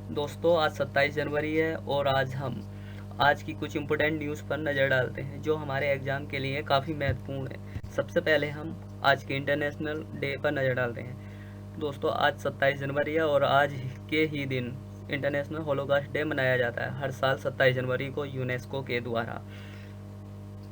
दोस्तों आज 27 जनवरी है और आज की कुछ इम्पोर्टेंट न्यूज़ पर नज़र डालते हैं जो हमारे एग्ज़ाम के लिए काफ़ी महत्वपूर्ण है। सबसे पहले हम आज के इंटरनेशनल डे पर नज़र डालते हैं। दोस्तों आज 27 जनवरी है और आज के ही दिन इंटरनेशनल होलोकॉस्ट डे मनाया जाता है। हर साल 27 जनवरी को यूनेस्को के द्वारा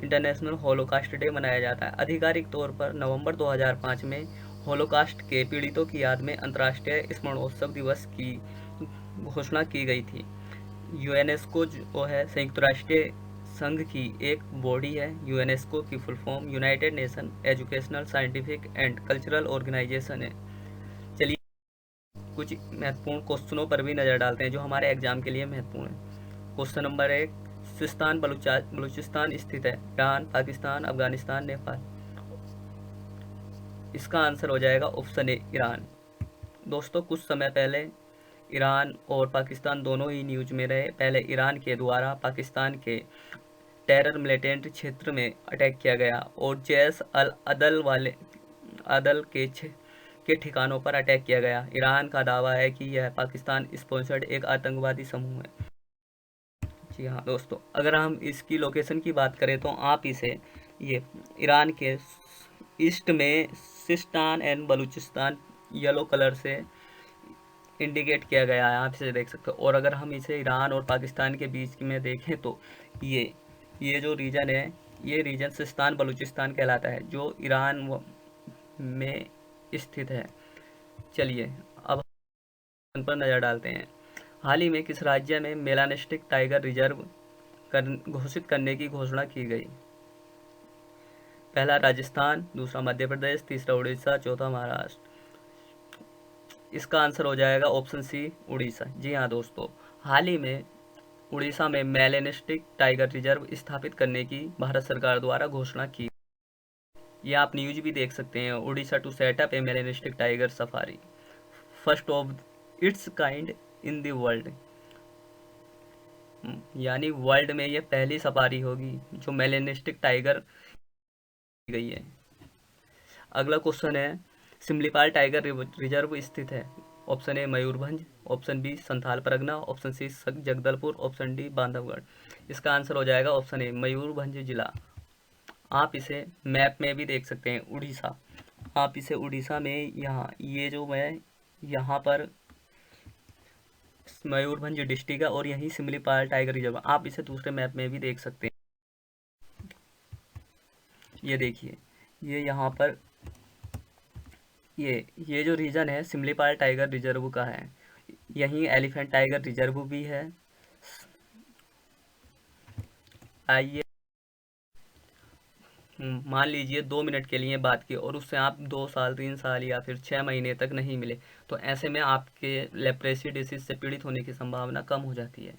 इंटरनेशनल होलोकॉस्ट डे मनाया जाता है। आधिकारिक तौर पर नवंबर 2005 में होलोकॉस्ट के पीड़ितों की याद में अंतर्राष्ट्रीय स्मरणोत्सव दिवस की घोषणा की गई थी। यूनेस्को जो है संयुक्त राष्ट्र संघ की एक बॉडी है। यूनेस्को की full form united nation educational scientific and cultural organisation है। चलिए कुछ महत्वपूर्ण क्वेश्चनों पर भी नज़र डालते हैं जो हमारे एग्जाम के लिए महत्वपूर्ण है। क्वेश्चन नंबर 1, सिस्तान बलूचिस्तान स्थित है? ईरान, पाकिस्तान, अफगानिस्तान, नेपाल। इसका आंसर हो जाएगा ऑप्शन ए ईरान। दोस्तों कुछ समय पहले ईरान और पाकिस्तान दोनों ही न्यूज में रहे। पहले ईरान के द्वारा पाकिस्तान के टेरर मिलिटेंट क्षेत्र में अटैक किया गया और जैश अल अदल के ठिकानों पर अटैक किया गया। ईरान का दावा है कि यह पाकिस्तान स्पॉन्सर्ड एक आतंकवादी समूह है। जी हाँ दोस्तों, अगर हम इसकी लोकेशन की बात करें तो आप इसे ये ईरान के ईस्ट में Sistan and Balochistan yellow colour से इंडिकेट किया गया है, आप इसे देख सकते हो। और अगर हम इसे ईरान और पाकिस्तान के बीच में देखें तो ये ये जो रीजन है, ये रीजन सिस्तान बलूचिस्तान कहलाता है जो ईरान में स्थित है। चलिए अब पर नज़र डालते हैं। हाल ही में किस राज्य में मेलानिस्टिक टाइगर रिजर्व घोषित करने की घोषणा की गई? पहला राजस्थान, दूसरा मध्य प्रदेश, तीसरा उड़ीसा, चौथा महाराष्ट्र। इसका आंसर हो जाएगा ऑप्शन सी उड़ीसा। जी हाँ दोस्तों, हाल ही में उड़ीसा में मेलानिस्टिक टाइगर रिजर्व स्थापित करने की भारत सरकार द्वारा घोषणा की। ये आप न्यूज भी देख सकते हैं, Orissa to set up a melanistic tiger safari, first of its kind in the world. यानी वर्ल्ड में ये पहली सफारी होगी जो मेलानिस्टिक टाइगर की गई है। अगला क्वेश्चन है, सिमलीपाल टाइगर रिजर्व स्थित है? Option A Mayurbhanj, option B Santhal Pargana, option C Jagdalpur, option D Bandhavgarh. इसका आंसर हो जाएगा ऑप्शन ए मयूरभंज जिला। आप इसे मैप में भी देख सकते हैं, उड़ीसा। आप इसे उड़ीसा में यहाँ ये जो मैं यहाँ पर मयूरभंज डिस्ट्रिक्ट है और यहीं सिमलीपाल टाइगर रिजर्व, आप इसे दूसरे मैप में भी देख सकते हैं। ये देखिए, ये यहाँ पर ये जो रीजन है सिमलीपाल टाइगर रिजर्व का है। यहीं एलिफेंट टाइगर रिजर्व भी है। आइए मान लीजिए 2 मिनट के लिए बात की और उससे आप 2 साल 3 साल या फिर 6 महीने तक नहीं मिले, तो ऐसे में आपके लेप्रेसी डिसीज से पीड़ित होने की संभावना कम हो जाती है।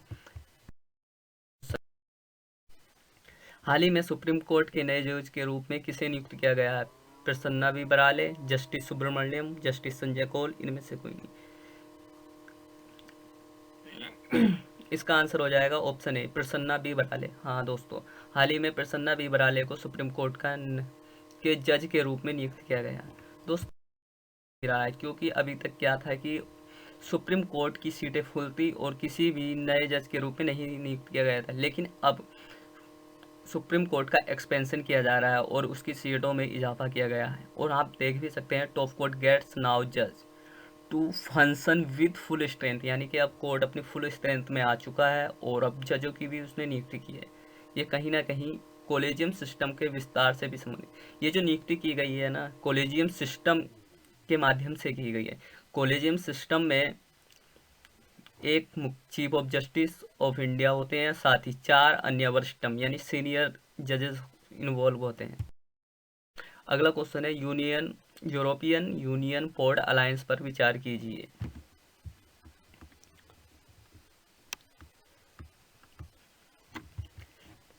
हाल ही में सुप्रीम कोर्ट के नए जज के रूप में किसे नियुक्त किया गया है? Prasanna B Varale, justice Subramaniam, justice Sanjay Kaul, इनमें से कोई नहीं। इसका आंसर हो जाएगा option A Prasanna B Varale. हाँ दोस्तों, हाल ही में प्रसन्ना बी बराले को सुप्रीम कोर्ट के जज के रूप में नियुक्त किया गया। दोस्तों रहा है क्योंकि अभी तक क्या था कि सुप्रीम कोर्ट की सीटें फुल थी और किसी भी नए जज के रूप में नहीं नियुक्त किया गया था, लेकिन अब सुप्रीम कोर्ट का एक्सपेंशन किया जा रहा है और उसकी सीटों में इजाफा किया गया है। और आप देख भी सकते हैं, टॉप कोर्ट गेट्स नाउ जज to function with full strength, यानी कि अब कोर्ट अपनी फुल स्ट्रेंथ में आ चुका है और अब जजों की भी उसने नियुक्ति की है। ये कहीं ना कहीं कॉलेजियम सिस्टम के विस्तार से भी संबंधित। ये जो नियुक्ति की गई है ना, कॉलेजियम सिस्टम के माध्यम से की गई है। कॉलेजियम सिस्टम में एक chief of justice of India होते हैं, साथ ही 4 अन्य वरिष्ठम यानी सीनियर जजेस इन्वॉल्व होते हैं। अगला क्वेश्चन है, यूरोपियन यूनियन पोर्ट अलायंस पर विचार कीजिए।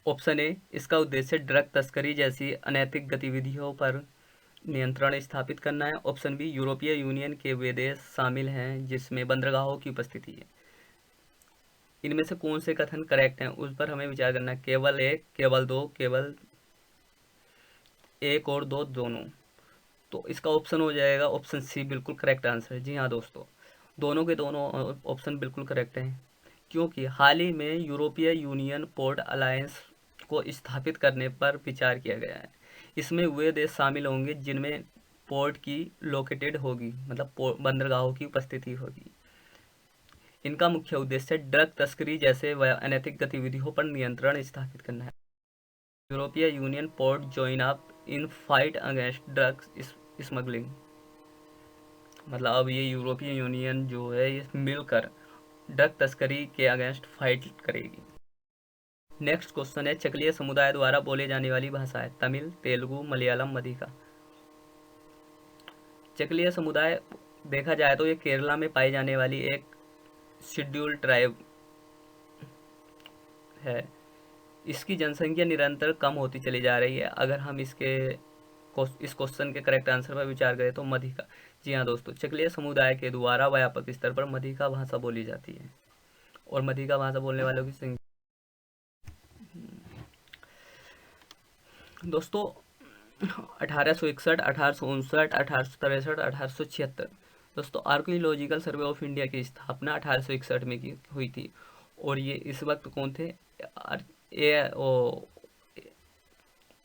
ऑप्शन ए, इसका उद्देश्य ड्रग तस्करी जैसी अनैतिक गतिविधियों पर नियंत्रण स्थापित करना है। ऑप्शन बी, यूरोपीय यूनियन के वे देश शामिल हैं जिसमें बंदरगाहों की उपस्थिति है। इनमें से कौन से कथन करेक्ट हैं उस पर हमें विचार करना है। केवल एक, केवल दो, केवल एक और दो, दोनों। तो इसका ऑप्शन हो जाएगा ऑप्शन सी, बिल्कुल करेक्ट आंसर है। जी हाँ दोस्तों, दोनों के दोनों ऑप्शन बिल्कुल करेक्ट हैं, क्योंकि हाल ही में यूरोपीय यूनियन पोर्ट अलायंस को स्थापित करने पर विचार किया गया है। इसमें वे देश शामिल होंगे जिनमें पोर्ट की लोकेटेड होगी, मतलब बंदरगाहों की उपस्थिति होगी। इनका मुख्य उद्देश्य ड्रग तस्करी जैसे अनैतिक गतिविधियों पर नियंत्रण स्थापित करना है। यूरोपीय union port join up in fight against drugs smuggling, मतलब अब ये यूरोपीय यूनियन जो है ये मिलकर ड्रग तस्करी के अगेंस्ट फाइट करेगी। नेक्स्ट क्वेश्चन है, चकलिया समुदाय द्वारा बोले जाने वाली भाषाएं तमिल, तेलुगु, मलयालम, मधिका। चकलिया समुदाय देखा जाए तो ये केरला में पाई जाने वाली एक शेड्यूल्ड ट्राइब है। इसकी जनसंख्या निरंतर कम होती चली जा रही है। अगर हम इस क्वेश्चन के करेक्ट आंसर पर विचार करें तो मधिका। जी हाँ दोस्तों, चकलिया समुदाय के द्वारा व्यापक स्तर पर मधिका भाषा बोली जाती है और मधिका भाषा बोलने वालों की संख्या दोस्तों 1861, 1859, 1863, 1876। दोस्तों आर्कियोलॉजिकल सर्वे ऑफ इंडिया की स्थापना 1861 में की हुई थी और ये इस वक्त कौन थे?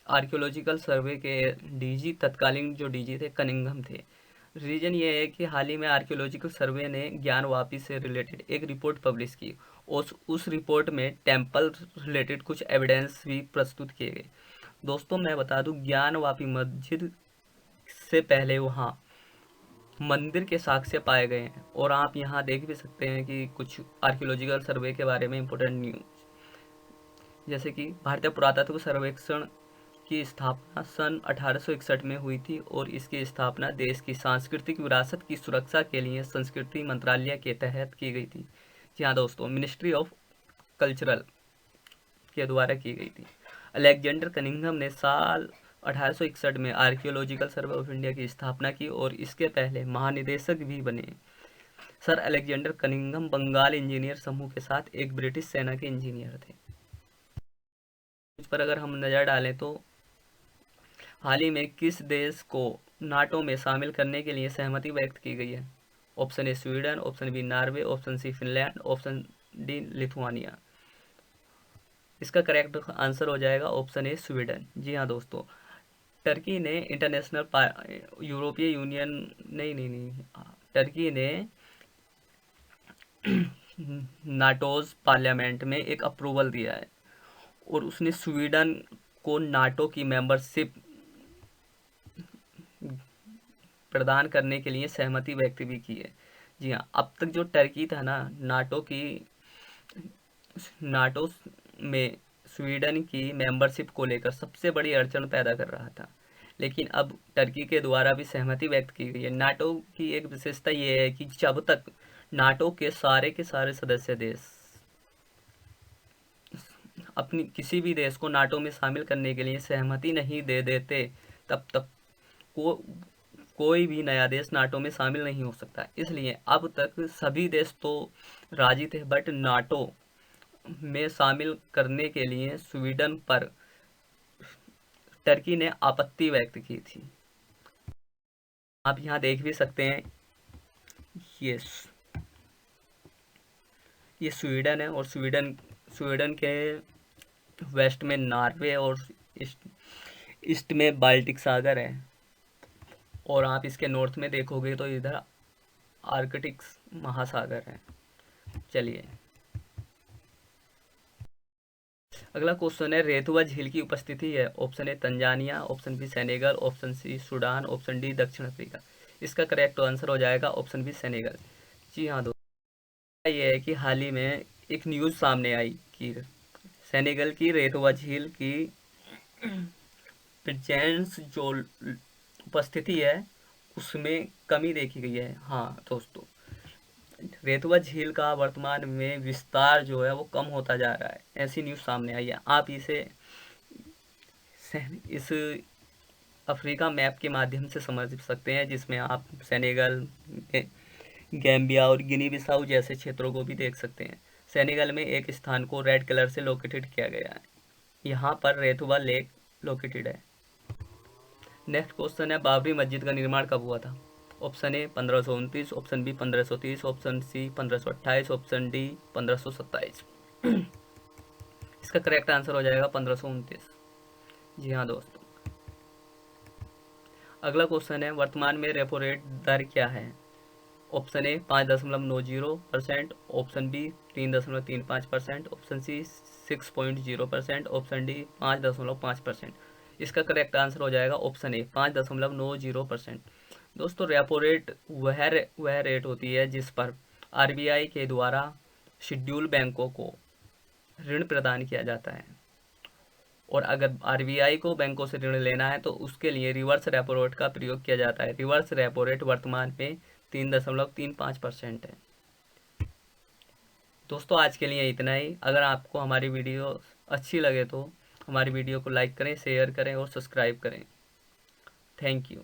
आर्कियोलॉजिकल सर्वे के डीजी, तत्कालीन जो डीजी थे कनिंघम थे। रीजन ये है कि हाल ही में आर्कियोलॉजिकल सर्वे ने ज्ञानवापी से रिलेटेड एक रिपोर्ट पब्लिश की और उस रिपोर्ट में टेम्पल रिलेटेड कुछ एविडेंस भी प्रस्तुत किए गए। दोस्तों मैं बता दूं, ज्ञानवापी मस्जिद से पहले वहाँ मंदिर के साक्ष्य पाए गए हैं और आप यहाँ देख भी सकते हैं कि कुछ आर्कियोलॉजिकल सर्वे के बारे में इंपॉर्टेंट न्यूज, जैसे कि भारतीय पुरातत्व सर्वेक्षण की स्थापना सन 1861 में हुई थी और इसकी स्थापना देश की सांस्कृतिक विरासत की सुरक्षा के लिए संस्कृति मंत्रालय के तहत की गई थी। जी हाँ दोस्तों, मिनिस्ट्री ऑफ कल्चरल के द्वारा की गई थी। अलेक्जेंडर कनिंघम ने साल 1861 में आर्कियोलॉजिकल सर्वे ऑफ इंडिया की स्थापना की और इसके पहले महानिदेशक भी बने। Sir Alexander Cunningham Bengal engineer समूह के साथ एक ब्रिटिश सेना के इंजीनियर थे। इस पर अगर हम नज़र डालें तो हाल ही में किस देश को नाटो में शामिल करने के लिए सहमति व्यक्त की गई है? Option A Sweden, option B Norway, option C Finland, option D Lithuania. इसका करेक्ट आंसर हो जाएगा ऑप्शन ए स्वीडन। जी हाँ दोस्तों, टर्की ने यूरोपीय यूनियन नहीं, टर्की ने नाटोज पार्लियामेंट में एक अप्रूवल दिया है और उसने स्वीडन को नाटो की मेंबरशिप प्रदान करने के लिए सहमति व्यक्त भी की है। जी हाँ, अब तक जो टर्की था ना, नाटो में स्वीडन की मेंबरशिप को लेकर सबसे बड़ी अड़चन पैदा कर रहा था, लेकिन अब टर्की के द्वारा भी सहमति व्यक्त की गई है। नाटो की एक विशेषता ये है कि जब तक नाटो के सारे सदस्य देश अपनी किसी भी देश को नाटो में शामिल करने के लिए सहमति नहीं दे देते, तब तक कोई भी नया देश नाटो में शामिल नहीं हो सकता। इसलिए अब तक सभी देश तो राजी थे, बट नाटो में शामिल करने के लिए स्वीडन पर टर्की ने आपत्ति व्यक्त की थी। आप यहाँ देख भी सकते हैं, ये स्वीडन है और स्वीडन के वेस्ट में नॉर्वे और ईस्ट में बाल्टिक सागर है और आप इसके नॉर्थ में देखोगे तो इधर आर्कटिक महासागर है। चलिए अगला क्वेश्चन है, रेतुआ झील की उपस्थिति है। Option A Tanzania, option B Senegal, option C Sudan, option D दक्षिण अफ्रीका। इसका करेक्ट आंसर हो जाएगा ऑप्शन बी सेनेगल। जी हाँ दोस्तों, ये है कि हाल ही में एक न्यूज़ सामने आई कि सेनेगल की रेतुआ झील की प्रेजेंस जो उपस्थिति है उसमें कमी देखी गई है। हाँ दोस्तों, रेतुआ झील का वर्तमान में विस्तार जो है वो कम होता जा रहा है, ऐसी न्यूज़ सामने आई है। आप इस अफ्रीका मैप के माध्यम से समझ सकते हैं, जिसमें आप सेनेगल, गैम्बिया और गिनी बिसाऊ जैसे क्षेत्रों को भी देख सकते हैं। सेनेगल में एक स्थान को रेड कलर से लोकेटेड किया गया है, यहाँ पर रेतुआ लेक लोकेटेड है। नेक्स्ट क्वेश्चन है, बाबरी मस्जिद का निर्माण कब हुआ था? Option A 1529, option B 1530, option C 1528, option D 1527। इसका करेक्ट आंसर हो जाएगा 1529। जी हाँ दोस्तों। अगला क्वेश्चन है, वर्तमान में रेपो रेट दर क्या है? Option A 5.90%, option B 3.35%, option C 6.0%, option D 5.5%। इसका करेक्ट आंसर हो जाएगा ऑप्शन ए 5.90%। दोस्तों रेपो रेट वह रेट होती है जिस पर आरबीआई के द्वारा शेड्यूल बैंकों को ऋण प्रदान किया जाता है, और अगर आरबीआई को बैंकों से ऋण लेना है तो उसके लिए रिवर्स रेपो रेट का प्रयोग किया जाता है। रिवर्स रेपो रेट वर्तमान में 3.35% है। दोस्तों आज के लिए इतना ही। अगर आपको हमारी वीडियो अच्छी लगे तो हमारी वीडियो को लाइक करें, शेयर करें और सब्सक्राइब करें। Thank you.